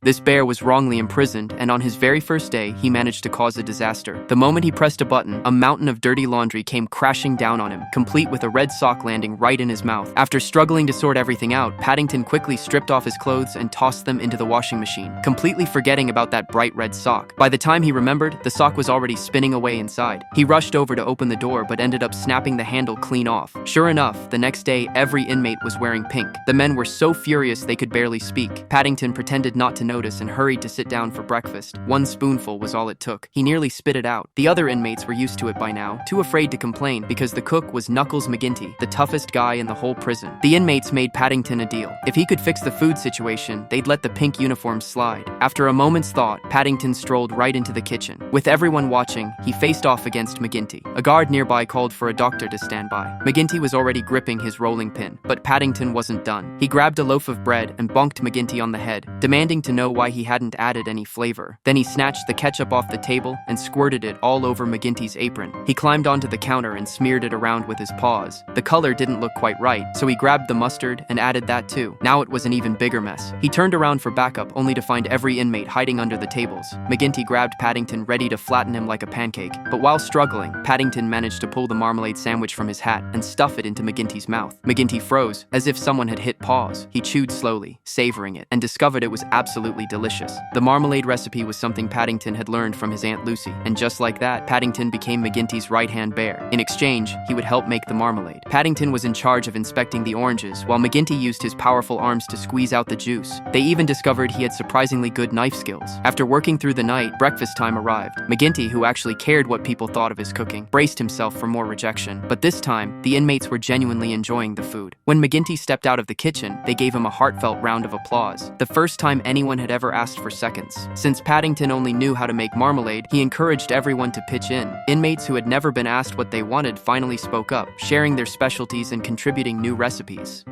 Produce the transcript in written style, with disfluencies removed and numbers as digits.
This bear was wrongly imprisoned, and on his very first day, he managed to cause a disaster. The moment he pressed a button, a mountain of dirty laundry came crashing down on him, complete with a red sock landing right in his mouth. After struggling to sort everything out, Paddington quickly stripped off his clothes and tossed them into the washing machine, completely forgetting about that bright red sock. By the time he remembered, the sock was already spinning away inside. He rushed over to open the door but ended up snapping the handle clean off. Sure enough, the next day, every inmate was wearing pink. The men were so furious they could barely speak. Paddington pretended not to notice and hurried to sit down for breakfast. One spoonful was all it took. He nearly spit it out. The other inmates were used to it by now, too afraid to complain because the cook was Knuckles McGinty, the toughest guy in the whole prison. The inmates made Paddington a deal. If he could fix the food situation, they'd let the pink uniform slide. After a moment's thought, Paddington strolled right into the kitchen. With everyone watching, he faced off against McGinty. A guard nearby called for a doctor to stand by. McGinty was already gripping his rolling pin, but Paddington wasn't done. He grabbed a loaf of bread and bonked McGinty on the head, demanding to know why he hadn't added any flavor. Then he snatched the ketchup off the table and squirted it all over McGinty's apron. He climbed onto the counter and smeared it around with his paws. The color didn't look quite right, so he grabbed the mustard and added that too. Now it was an even bigger mess. He turned around for backup, only to find every inmate hiding under the tables. McGinty grabbed Paddington, ready to flatten him like a pancake. But while struggling, Paddington managed to pull the marmalade sandwich from his hat and stuff it into McGinty's mouth. McGinty froze, as if someone had hit pause. He chewed slowly, savoring it, and discovered it was absolutely delicious. The marmalade recipe was something Paddington had learned from his Aunt Lucy, and just like that, Paddington became McGinty's right-hand bear. In exchange, he would help make the marmalade. Paddington was in charge of inspecting the oranges, while McGinty used his powerful arms to squeeze out the juice. They even discovered he had surprisingly good knife skills. After working through the night, breakfast time arrived. McGinty, who actually cared what people thought of his cooking, braced himself for more rejection. But this time, the inmates were genuinely enjoying the food. When McGinty stepped out of the kitchen, they gave him a heartfelt round of applause. The first time anyone had ever asked for seconds. Since Paddington only knew how to make marmalade, he encouraged everyone to pitch in. Inmates who had never been asked what they wanted finally spoke up, sharing their specialties and contributing new recipes.